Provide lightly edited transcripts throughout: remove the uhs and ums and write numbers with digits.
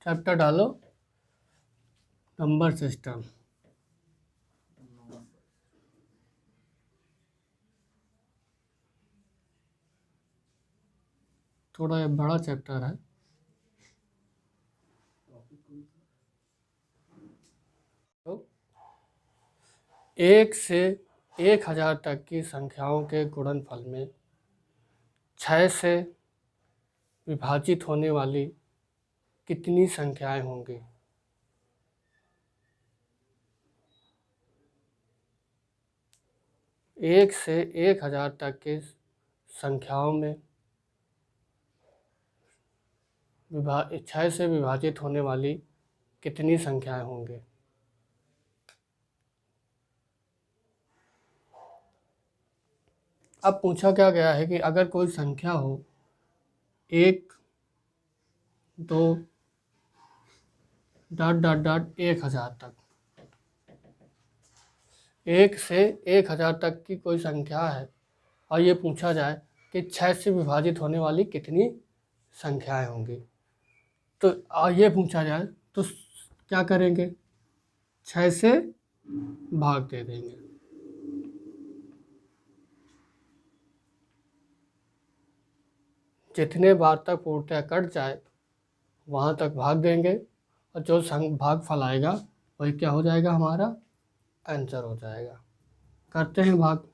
Chapter डालो number system. थोड़ा ये बड़ा चैप्टर है। तो 1 से 1000 तक की संख्याओं के गुणनफल में 6 से विभाजित होने वाली कितनी संख्याएं होंगी? एक से 1000 तक की संख्याओं में 6 से विभाजित होने वाली कितनी संख्याएं होंगी? अब पूछा क्या गया है कि अगर कोई संख्या हो 1 2 1000 तक, 1 से 1000 तक की कोई संख्या है और ये पूछा जाए कि 6 से विभाजित होने वाली कितनी संख्याएं होंगी, तो ये पूछा जाए तो क्या करेंगे? 6 से भाग दे देंगे। जितने बार तक पूर्णतः कट जाए वहाँ तक भाग देंगे और जो भागफल आएगा वही क्या हो जाएगा? हमारा आंसर हो जाएगा। करते हैं भाग।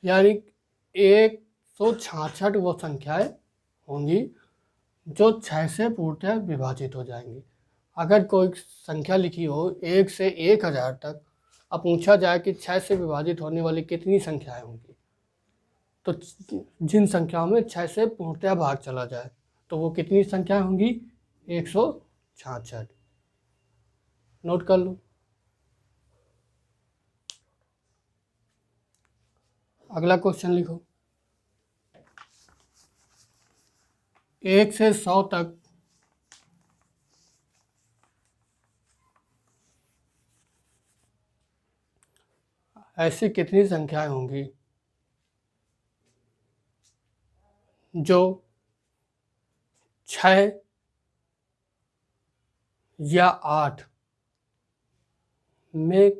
यानी 166 वो संख्याएं होंगी जो 6 से पूर्णतः विभाजित हो जाएंगी। अगर कोई संख्या लिखी हो 1 से 1000 तक, अब पूछा जाए कि 6 से विभाजित होने वाली कितनी संख्याएं होंगी, तो जिन संख्याओं में 6 से पूर्णतः भाग चला जाए तो वो कितनी संख्याएं होंगी? 166। नोट कर लो। अगला क्वेश्चन लिखो। 1 से 100 तक ऐसी कितनी संख्याएं होंगी जो 6 या 8 में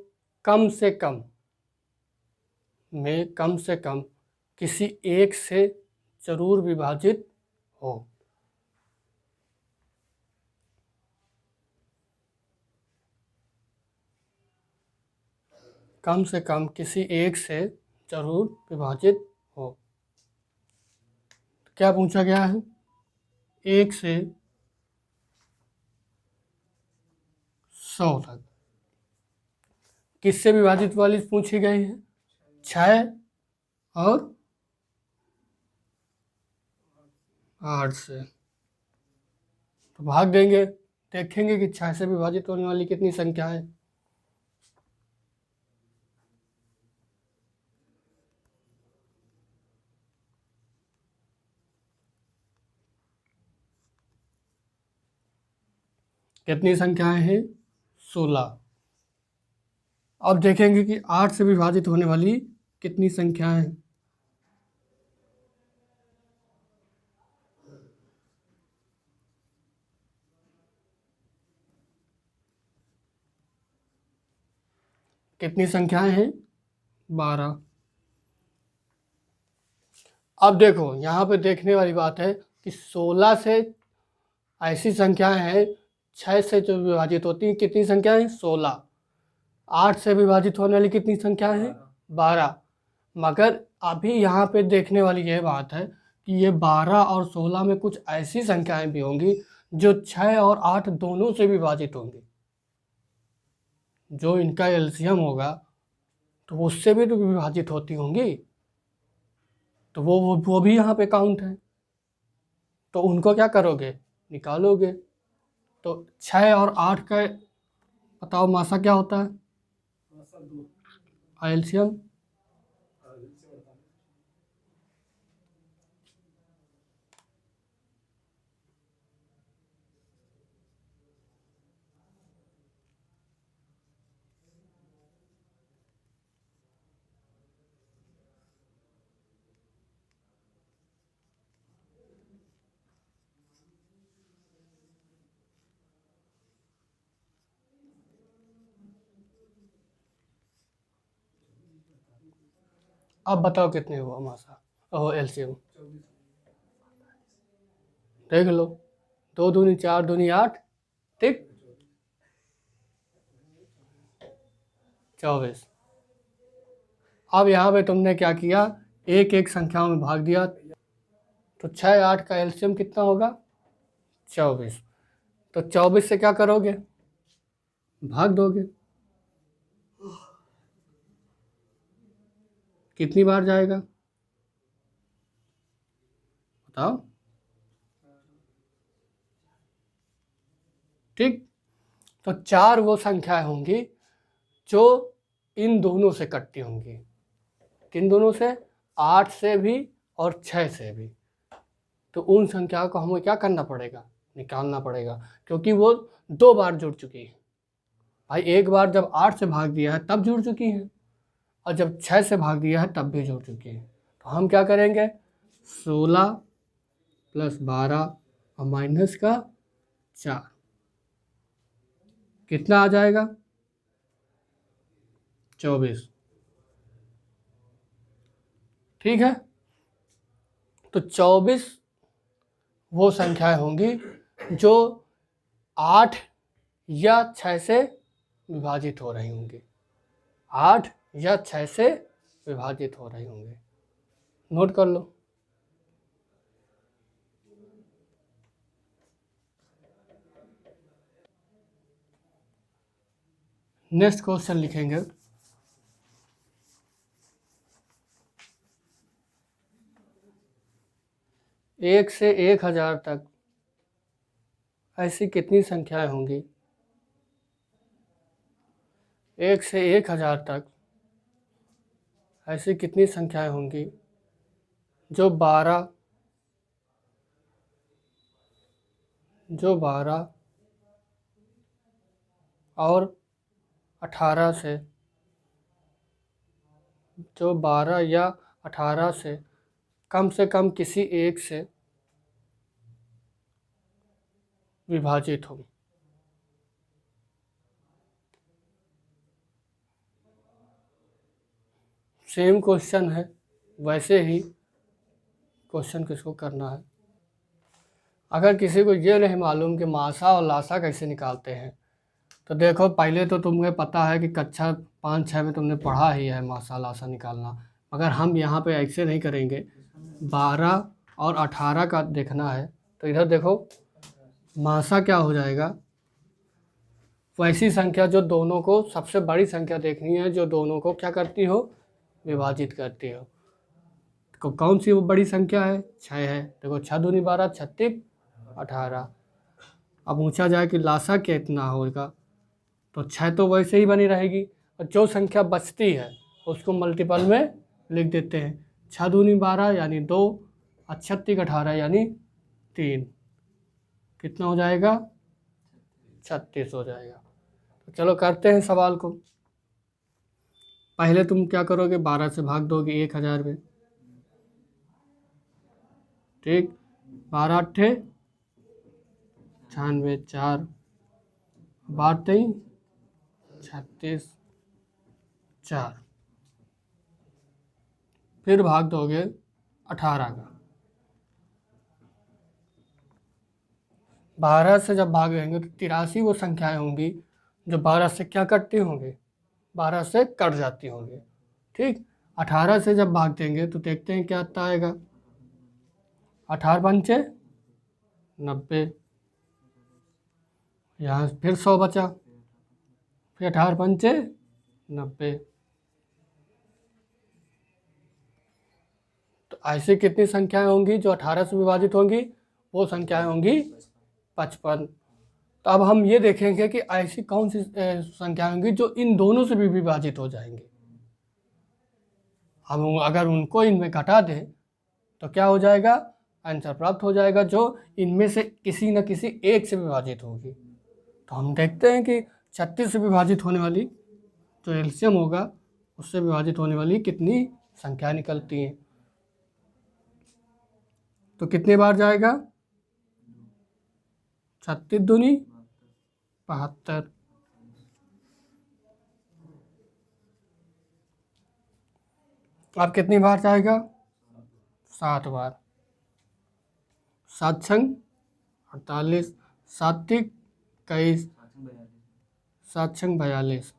कम से कम किसी एक से जरूर विभाजित हो? कम से कम किसी एक से जरूर विभाजित हो। क्या पूछा गया है? 1 से 100 तक किससे विभाजित वाली पूछी गई है? 6 और 8 से। तो भाग देंगे, देखेंगे कि 6 से विभाजित होने वाली कितनी संख्या है। कितनी संख्याएं हैं? 16। अब देखेंगे कि 8 से विभाजित होने वाली कितनी संख्याएं हैं। कितनी संख्याएं हैं? 12। अब देखो यहाँ पे देखने वाली बात है कि 16 से ऐसी संख्याएं हैं 6 से जो विभाजित होती हैं, कितनी संख्या है? 16। 8 से विभाजित होने वाली कितनी संख्या है? 12। मगर अभी यहाँ पे देखने वाली यह बात है कि ये 12 और 16 में कुछ ऐसी संख्याएं भी होंगी जो 6 और 8 दोनों से विभाजित होंगी। जो इनका एलसीएम होगा तो उससे भी तो विभाजित होती होंगी, तो वो भी यहाँ पे काउंट है। तो उनको क्या करोगे? निकालोगे। तो 6 और 8 का बताओ मासा क्या होता है? एलसीएम अब बताओ कितने हुआ मासा, ओह एलसीएम देख लो। 2 दूनी 4 दूनी 8, ठीक, 24। अब यहाँ पे तुमने क्या किया, एक एक संख्याओं में भाग दिया, तो 6 8 का एलसीएम कितना होगा, 24। तो 24 से क्या करोगे, भाग दोगे। कितनी बार जाएगा बताओ, ठीक। तो 4 वो संख्याएं होंगी जो इन दोनों से कटती होंगी। किन दोनों से, 8 से भी और 6 से भी। तो उन संख्याओं को हमें क्या करना पड़ेगा, निकालना पड़ेगा, क्योंकि वो 2 बार जुड़ चुकी है। भाई एक बार जब 8 से भाग दिया है तब जुड़ चुकी है, और जब 6 से भाग दिया है तब भी जुड़ चुकी है। तो हम क्या करेंगे, 16 + 12 और माइनस का 4, कितना आ जाएगा, 24, ठीक है। तो 24 वो संख्याएं होंगी जो 8 या 6 से विभाजित हो रही होंगी, 8 या 6 से विभाजित हो रही होंगी। नोट कर लो। नेक्स्ट क्वेश्चन लिखेंगे, एक से 1000 तक ऐसी कितनी संख्याएं होंगी, 1 से 1000 तक ऐसी कितनी संख्याएं होंगी जो 12 और 18 से, जो 12 या 18 से कम किसी एक से विभाजित हो। सेम क्वेश्चन है, वैसे ही क्वेश्चन किसको करना है। अगर किसी को ये नहीं मालूम कि मासा और लासा कैसे निकालते हैं, तो देखो पहले तो तुम्हें पता है कि कक्षा 5 6 में तुमने पढ़ा ही है मासा लासा निकालना, मगर हम यहाँ पे ऐसे नहीं करेंगे। 12 और 18 का देखना है, तो इधर देखो मासा क्या हो जाएगा, वैसी संख्या जो दोनों को, सबसे बड़ी संख्या देखनी है जो दोनों को क्या करती हो, विभाजित करती हो। तो कौन सी वो बड़ी संख्या है, 6 है। देखो 6 दूनी 12, 36 18। अब पूछा जाए कि लासा कितना होगा, तो 6 तो वैसे ही बनी रहेगी, और जो संख्या बचती है उसको मल्टीपल में लिख देते हैं। 6 दूनी 12 यानी 2, और 36 18 यानी 3, कितना हो जाएगा, 36 हो जाएगा। तो चलो करते हैं सवाल को। पहले तुम क्या करोगे, 12 से भाग दोगे 1000 में, ठीक। 12 8 96, 4 12 36 4, फिर भाग दोगे 18 का। 12 से जब भागेंगे तो 83 वो संख्याएं होंगी जो 12 से क्या कटती होंगी, 12 से कट जाती होंगी, ठीक। 18 से जब भाग देंगे तो देखते हैं क्या आता आएगा, 18 पंचे 90, यहाँ फिर 100 बचा, फिर 18 पंचे 90। तो ऐसी कितनी संख्याएं होंगी जो 18 से विभाजित होंगी, वो संख्याएं होंगी 55। तो अब हम ये देखेंगे कि ऐसी कौन सी संख्याएं होंगी जो इन दोनों से भी विभाजित हो जाएंगी। हम अगर उनको इनमें घटा दें तो क्या हो जाएगा, आंसर प्राप्त हो जाएगा जो इनमें से किसी न किसी एक से विभाजित होगी। तो हम देखते हैं कि 36 से विभाजित होने वाली जो एलसीएम होगा उससे विभाजित होने वाली कितनी संख्या निकलती हैं। तो कितने बार जाएगा, 36 दूनी 72, अब कितनी बार जाएगा? 7 बार। 7 छंग 48, 7 तिक 21, 7 छंग 42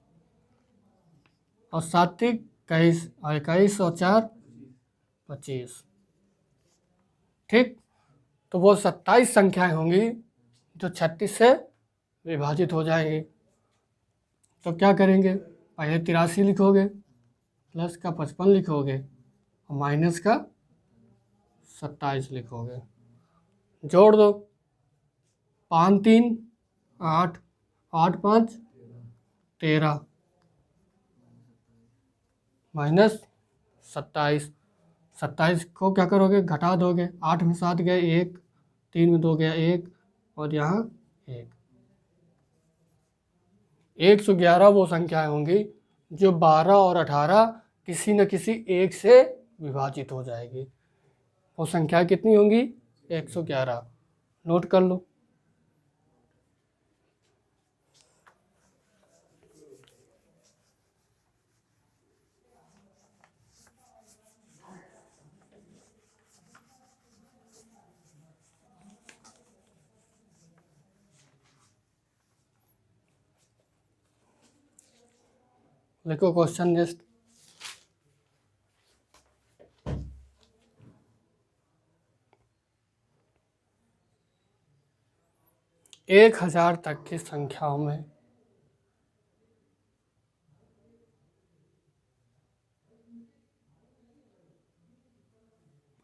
और 7 तिक 21 और 21 और 4 25। ठीक, तो वो 27 संख्याएं होंगी जो 36 से विभाजित हो जाएंगी। तो क्या करेंगे? पहले 83 लिखोगे, प्लस का 55 लिखोगे और माइनस का 27 लिखोगे। जोड़ दो, 5 3 8, 8 5 13 माइनस 27। 27 को क्या करोगे? घटा दोगे। 8 में 7 गए 1, 3 में 2 गया 1 और यहाँ 1। 111 वो संख्याएं होंगी जो 12 और 18 किसी न किसी एक से विभाजित हो जाएगी। वो संख्याएं कितनी होंगी? 111। नोट कर लो। लिखो क्वेश्चन नेक्स्ट। एक 1000 तक की संख्याओं में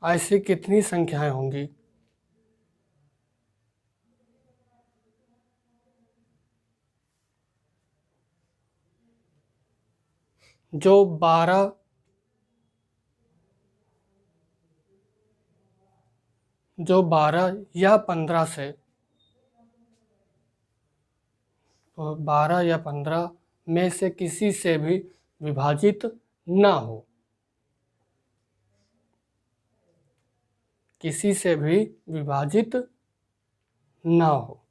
ऐसी कितनी संख्याएं होंगी जो 12 या 15 से, तो 12 या 15 में से किसी से भी विभाजित ना हो, किसी से भी विभाजित ना हो।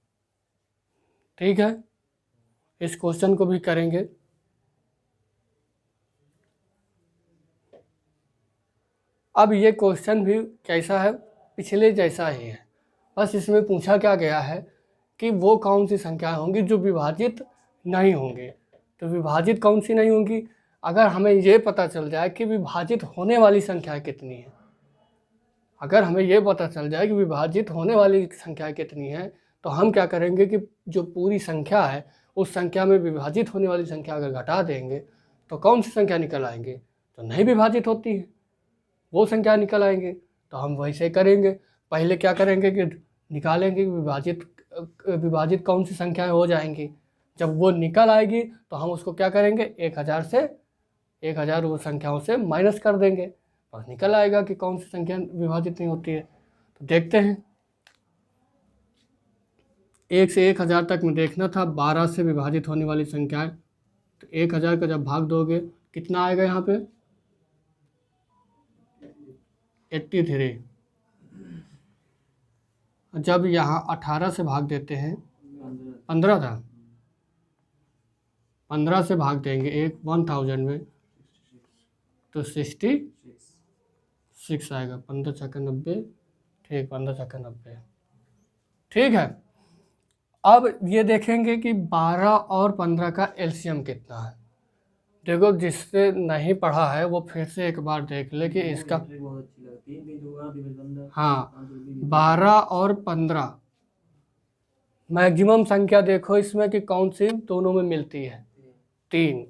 ठीक है, इस क्वेश्चन को भी करेंगे। अब ये क्वेश्चन भी कैसा है? पिछले जैसा ही है, बस इसमें पूछा क्या गया है कि वो कौन सी संख्याएं होंगी जो विभाजित नहीं होंगी। तो विभाजित कौन सी नहीं होंगी? अगर हमें ये पता चल जाए कि विभाजित होने वाली संख्याएं कितनी है, अगर हमें ये पता चल जाए कि विभाजित होने वाली संख्या कितनी है, तो हम क्या करेंगे कि जो पूरी संख्या है उस संख्या में विभाजित होने वाली संख्या अगर घटा देंगे तो कौन सी संख्या निकल आएंगे? जो नहीं विभाजित होती है वो संख्या निकल आएंगे। तो हम वैसे करेंगे। पहले क्या करेंगे कि निकालेंगे कि विभाजित कौन सी संख्याएं हो जाएंगी। जब वो निकल आएगी तो हम उसको क्या करेंगे? 1000 से 1000 वो संख्याओं से माइनस कर देंगे, बस निकल आएगा कि कौन सी संख्या विभाजित नहीं होती है। तो देखते हैं। 1 से 1000 तक में देखना था 12 से विभाजित होने वाली संख्याएं। तो 1000 का जब भाग दोगे कितना आएगा यहाँ पे? 83। जब यहाँ 18 से भाग देते हैं, 15 था, 15 से भाग देंगे 1000 में तो 66 आएगा। 15 छक्का 90। ठीक, 15 छक्का 90। ठीक है, अब ये देखेंगे कि 12 और 15 का एलसीएम कितना है। देखो, जिससे नहीं पढ़ा है वो फिर से एक बार देख ले कि इसका, हाँ, 12 और 15 मैक्सिमम संख्या देखो इसमें कि कौन सी दोनों में मिलती है? 3।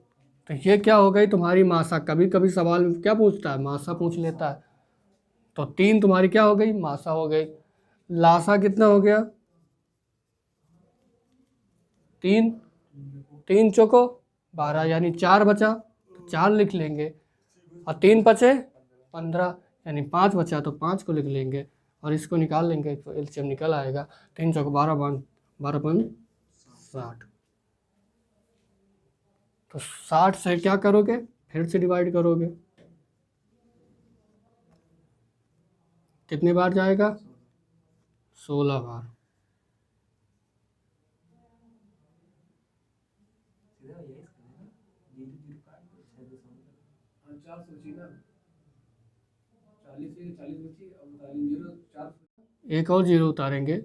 तो ये क्या हो गई तुम्हारी मासा। कभी कभी सवाल में क्या पूछता है? मासा पूछ लेता है। तो 3 तुम्हारी क्या हो गई? मासा हो गई। लासा कितना हो गया? 3। 3 चौको 12 यानी 4 बचा, तो 4 लिख लेंगे। और 3 बचे 15 यानी 5 बचा तो 5 को लिख लेंगे और इसको निकाल लेंगे तो एलसीएम निकल आएगा। 3 चौको 12, 12 60। तो 60 से क्या करोगे? फिर से डिवाइड करोगे। कितनी बार जाएगा? 16 बार। एक और जीरो उतारेंगे,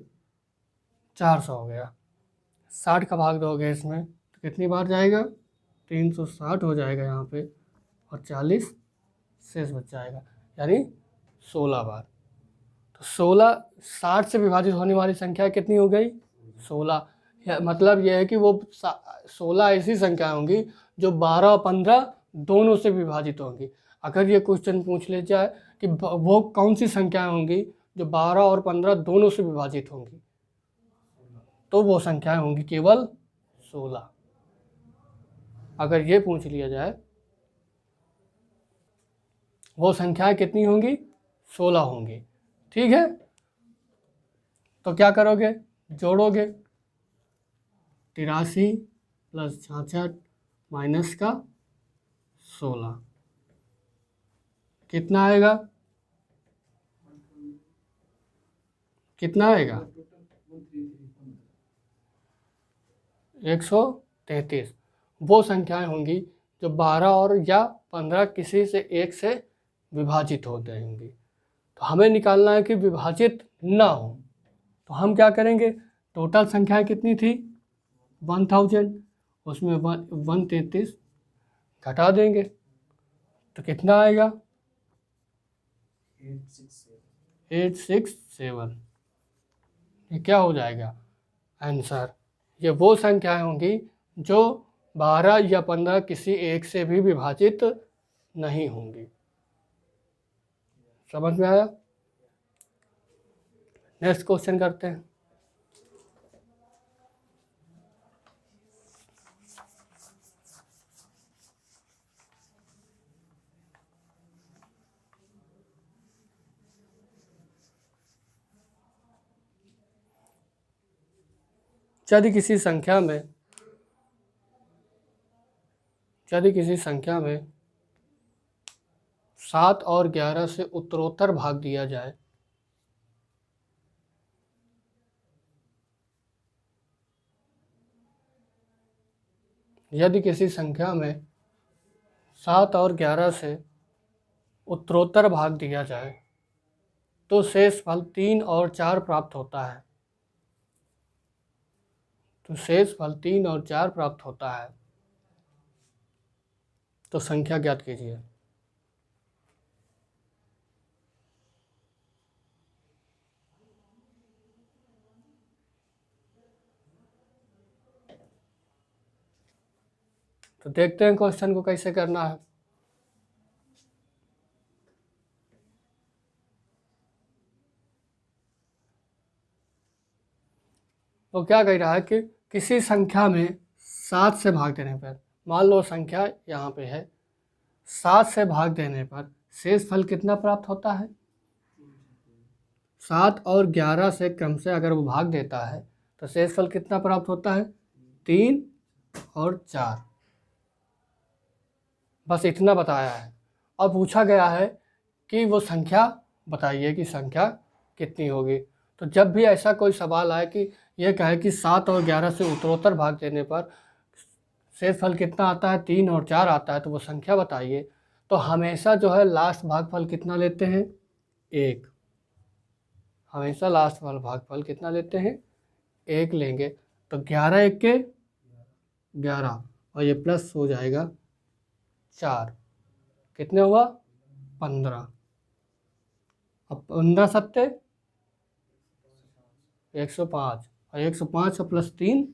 400 हो गया। 60 का भाग दोगे इसमें तो कितनी बार जाएगा, 360 हो जाएगा यहाँ पे, और 40 शेष बच जाएगा, यानी 16 बार। तो 16, 60 से विभाजित होने वाली संख्या कितनी हो गई, 16। मतलब यह है कि वो 16 ऐसी संख्या होंगी जो 12 और 15 दोनों से विभाजित होंगी। अगर ये क्वेश्चन पूछ ले जाए कि वो कौन सी संख्याएं होंगी जो 12 और 15 दोनों से विभाजित होंगी, तो वो संख्याएं होंगी केवल 16। अगर ये पूछ लिया जाए वो संख्याएं कितनी होंगी, 16 होंगी। ठीक है, तो क्या करोगे, जोड़ोगे, 83 + 66 - का 16 कितना आएगा, कितना आएगा, 133। वो संख्याएं होंगी जो 12 और या 15 किसी से एक से विभाजित होते होंगी। तो हमें निकालना है कि विभाजित ना हो, तो हम क्या करेंगे, टोटल संख्याएं कितनी थी 1000, उसमें 133 घटा देंगे तो कितना आएगा, 867। ये क्या हो जाएगा आंसर। ये वो संख्याएं होंगी जो 12 या 15 किसी एक से भी विभाजित नहीं होंगी। समझ में आया। नेक्स्ट क्वेश्चन करते हैं। यदि किसी संख्या में 7 और 11 से उत्तरोत्तर भाग दिया जाए यदि किसी संख्या में 7 और 11 से उत्तरोत्तर भाग दिया जाए तो शेष फल 3 और 4 प्राप्त होता है। तो शेष फल 3 और 4 प्राप्त होता है, तो संख्या ज्ञात कीजिए। तो देखते हैं क्वेश्चन को कैसे करना है। तो क्या कह रहा है कि किसी संख्या में 7 से भाग देने पर, मान लो संख्या यहाँ पे है, 7 से भाग देने पर शेष फल कितना प्राप्त होता है। 7 और 11 से क्रम से अगर वो भाग देता है तो शेष फल कितना प्राप्त होता है, 3 और 4। बस इतना बताया है। अब पूछा गया है कि वो संख्या बताइए कि संख्या कितनी होगी। तो जब भी ऐसा कोई सवाल आए कि यह कहे कि 7 और 11 से उत्तरोत्तर भाग देने पर शेष फल कितना आता है, 3 और 4 आता है, तो वो संख्या बताइए। तो हमेशा जो है लास्ट भागफल कितना लेते हैं, 1। हमेशा लास्ट वाला भागफल कितना लेते हैं, 1 लेंगे। तो 11 1 के 11 और ये प्लस हो जाएगा 4, कितने हुआ 15। अब 15 सत्ते 105 और 105 प्लस 3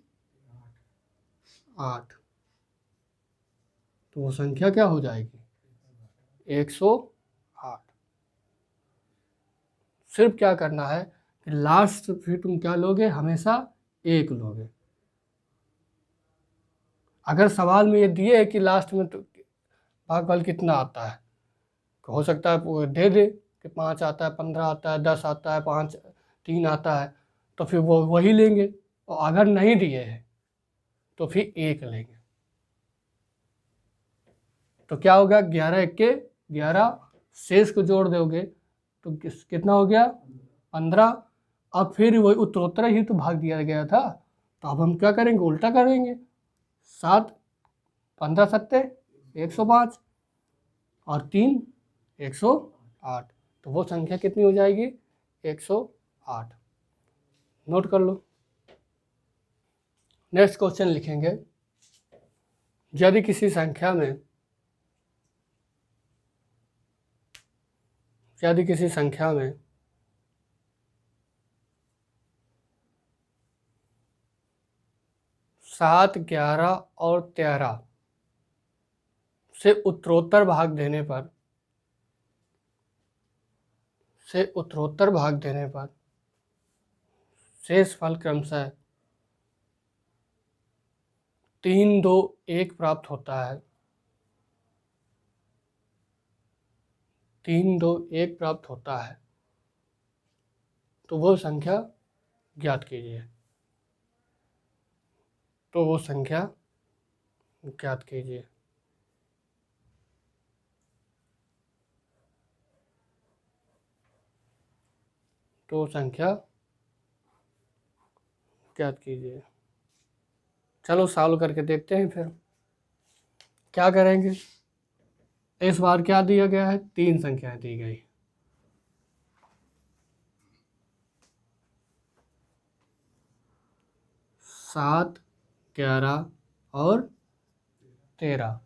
8, तो वो संख्या क्या हो जाएगी, 108। सिर्फ क्या करना है कि लास्ट फिर तुम क्या लोगे, हमेशा 1 लोगे। अगर सवाल में ये दिए है कि लास्ट में तो भागफल कितना आता है, तो हो सकता है वो दे दे कि 5 आता है, 15 आता है, 10 आता है, 5 3 आता है, तो फिर वो वही लेंगे। और अगर नहीं दिए हैं तो फिर 1 लेंगे। तो क्या होगा, 11 1 के 11, शेष को जोड़ दोगे तो कितना हो गया 15। अब फिर वही उत्तरोत्तर ही तो भाग दिया गया था, तो अब हम क्या करेंगे, उल्टा करेंगे। 7 15 सत्ते 105 और 3 108, तो वो संख्या कितनी हो जाएगी? 108। नोट कर लो। नेक्स्ट क्वेश्चन लिखेंगे, यदि किसी संख्या में 7, 11 और 13 से उत्तरोत्तर भाग देने पर शेष फल क्रमशः 3, 2, 1 प्राप्त होता है। 3, 2, 1 प्राप्त होता है, तो वो संख्या ज्ञात कीजिए। तो वो संख्या ज्ञात कीजिए। तो संख्या ज्ञात कीजिए। चलो सॉल्व करके देखते हैं। फिर क्या करेंगे? इस बार क्या दिया गया है? 3 संख्याएं दी गई। सात, 11 और 13।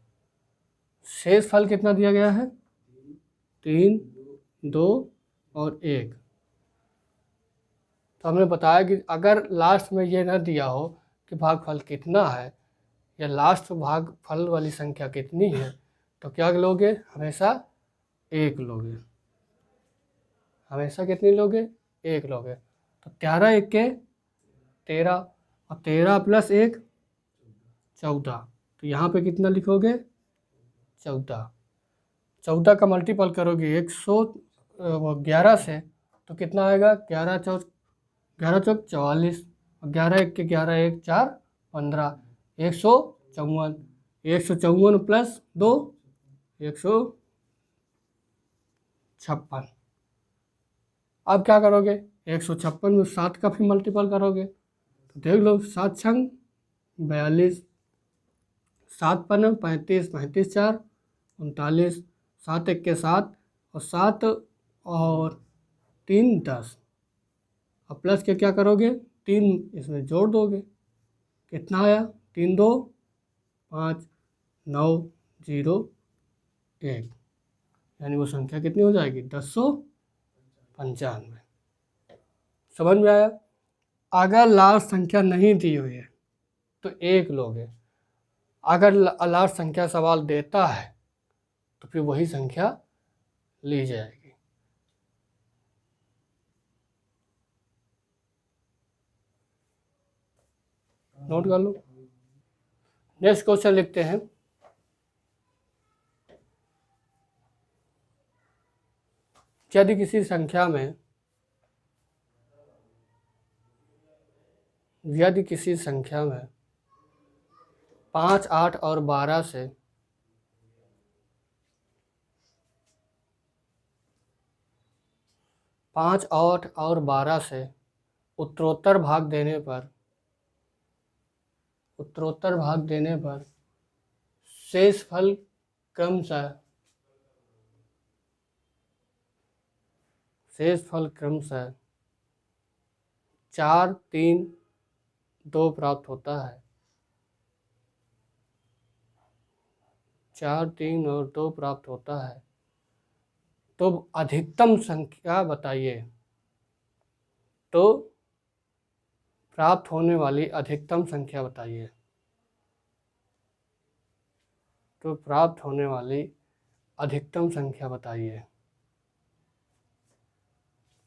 शेष फल कितना दिया गया है? 3, 2 और 1। तो हमने बताया कि अगर लास्ट में ये ना दिया हो कि भागफल कितना है या लास्ट भागफल वाली संख्या कितनी है, तो क्या लोगे? हमेशा 1 लोगे। हमेशा कितनी लोगे? 1 लोगे। तो 13 1 के 13 और 13 प्लस 1 14। तो यहाँ पे कितना लिखोगे? 14। 14 का मल्टीपल करोगे 111 से, तो कितना आएगा? 11 चौक 44 और 11 1 के 11 1 4 15 154। 154 प्लस 2 156। अब क्या करोगे? 156 में 7 का फिर मल्टीपल करोगे, तो देख लो 7 छंग 42, 7 पन 35, 35 4 39, 7 1 के 7 और 7 और 3 10। अब प्लस के क्या करोगे? 3 इसमें जोड़ दोगे। कितना आया? 3 2 5 9 0 1। यानी वो संख्या कितनी हो जाएगी? 1095। समझ में आया? अगर लास्ट संख्या नहीं दी हुई है तो 1 लोगे। अगर लास्ट संख्या सवाल देता है तो फिर वही संख्या ली जाएगी। नोट कर लो। नेक्स्ट क्वेश्चन लिखते हैं, यदि किसी संख्या में 5, 8 और 12 से 5, 8 और 12 से उत्तरोत्तर भाग देने पर शेष फल क्रमशः 4, 3, 2 प्राप्त होता है। 4, 3 और 2 प्राप्त होता है, तो अधिकतम संख्या बताइए। तो प्राप्त होने वाली अधिकतम संख्या बताइए। तो प्राप्त होने वाली अधिकतम संख्या बताइए।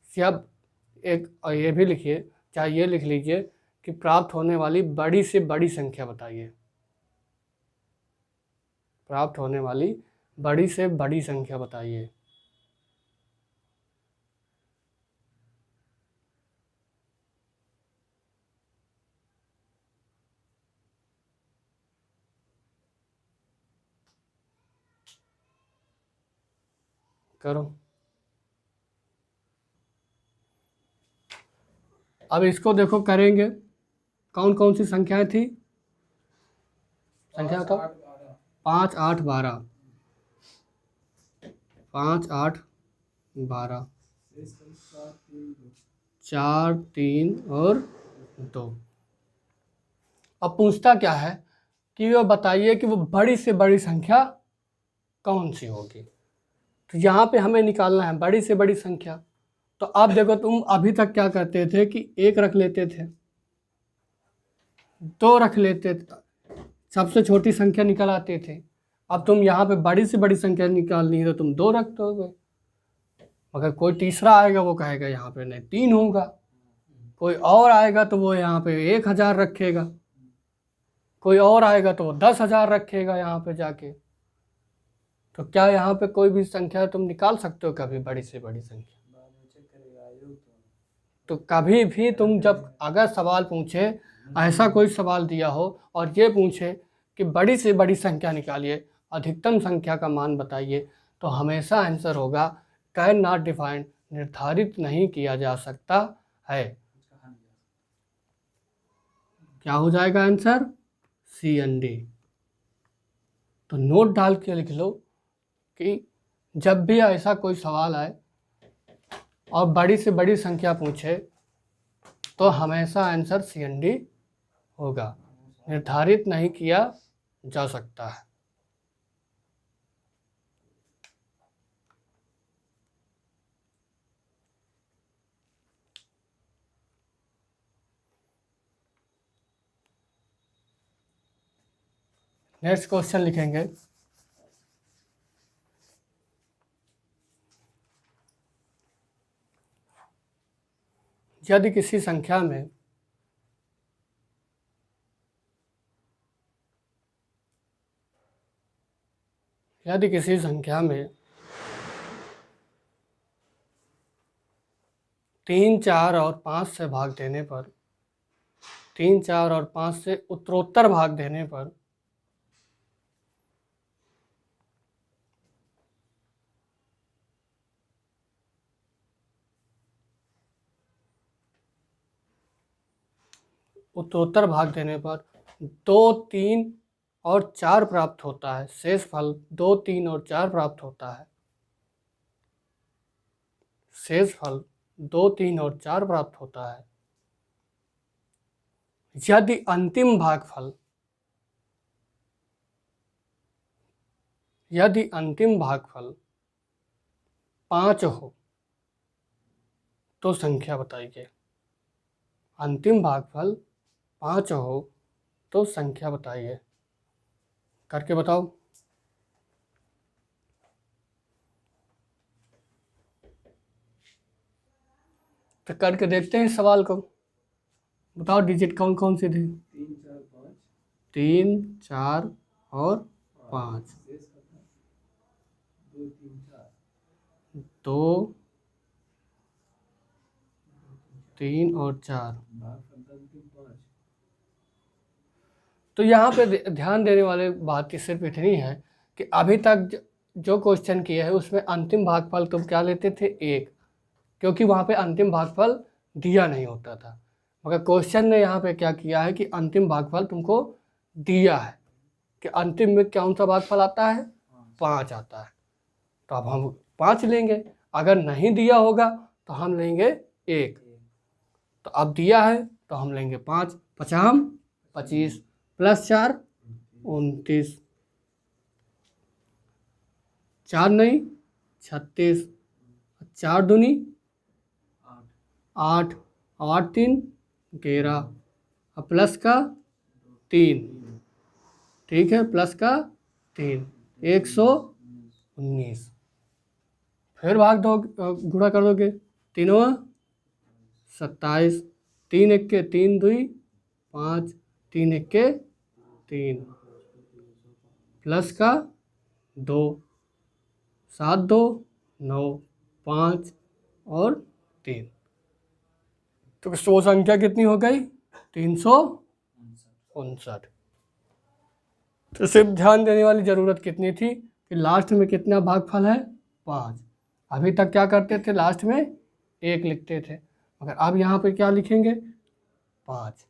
अब एक ये भी लिखिए, चाहे ये लिख लीजिए कि प्राप्त होने वाली बड़ी से बड़ी संख्या बताइए। प्राप्त होने वाली बड़ी से बड़ी संख्या बताइए। करो। अब इसको देखो करेंगे। कौन कौन सी संख्याएं थी? संख्या बताओ। 5, 8, 12। 5, 8, 12, 4, 3 और 2। अब पूछता क्या है कि वो बताइए कि वो बड़ी से बड़ी संख्या कौन सी होगी। तो यहाँ पे हमें निकालना है बड़ी से बड़ी संख्या। तो अब देखो, तुम अभी तक क्या करते थे कि 1 रख लेते थे, 2 रख लेते थे, सबसे छोटी संख्या निकल आते थे। अब तुम यहाँ पे बड़ी से बड़ी संख्या निकालनी है तो तुम 2 रख दोगे। मगर कोई तीसरा आएगा वो कहेगा यहाँ पे नहीं 3 होगा, कोई और आएगा तो वो यहाँ पे 1000 रखेगा, कोई और आएगा तो वो 10,000 रखेगा यहाँ पे जाके। तो क्या यहाँ पे कोई भी संख्या तुम निकाल सकते हो कभी बड़ी से बड़ी संख्या? तो कभी भी तुम जब अगर सवाल पूछे, ऐसा कोई सवाल दिया हो और ये पूछे कि बड़ी से बड़ी संख्या निकालिए, अधिकतम संख्या का मान बताइए, तो हमेशा आंसर होगा कैन नॉट डिफाइंड, निर्धारित नहीं किया जा सकता है। क्या हो जाएगा आंसर? C and D. तो नोट डाल के लिख लो कि जब भी ऐसा कोई सवाल आए और बड़ी से बड़ी संख्या पूछे तो हमेशा आंसर सी एंड डी होगा, निर्धारित नहीं किया जा सकता है। नेक्स्ट क्वेश्चन लिखेंगे, यदि किसी संख्या में यदि किसी संख्या में 3, 4 और 5 से भाग देने पर, 3, 4 और 5 से उत्तरोत्तर भाग देने पर उत्तरोत्तर भाग देने पर 2, 3 और 4 प्राप्त होता है, शेष फल 2, 3 और 4 प्राप्त होता है, शेष फल 2, 3 और 4 प्राप्त होता है, यदि अंतिम भागफल 5 हो तो संख्या बताइए। अंतिम भागफल 5 हो तो संख्या बताइए, करके बताओ। तो करके देखते हैं इस सवाल को। बताओ डिजिट कौन कौन से थे? 3, 4 और 5। 2, 3 और 4। तो यहाँ पे ध्यान देने वाले बात की सिर्फ इतनी है कि अभी तक जो क्वेश्चन किया है उसमें अंतिम भागफल तुम क्या लेते थे? 1, क्योंकि वहाँ पे अंतिम भागफल दिया नहीं होता था। मगर क्वेश्चन ने यहाँ पे क्या किया है कि अंतिम भागफल तुमको दिया है कि अंतिम में कौन सा भागफल आता है? 5 आता है। तो अब हम 5 लेंगे, अगर नहीं दिया होगा तो हम लेंगे 1। तो अब दिया है तो हम लेंगे 5, 5 25 प्लस 4 29, 4 नहीं 36, 4 दूनी 8, 8 3 11, अब प्लस का 3, ठीक है, प्लस का 3 119। फिर भाग दो, गुणा कर दोगे, 3 27, 3 1 के 3 2 5, 3 1 के 3, प्लस का 2, 7 2 9 5 और 3। तो वो संख्या कितनी हो गई? 359। तो सिर्फ ध्यान देने वाली ज़रूरत कितनी थी कि लास्ट में कितना भागफल है? 5। अभी तक क्या करते थे? लास्ट में 1 लिखते थे, मगर अब यहाँ पे क्या लिखेंगे? 5।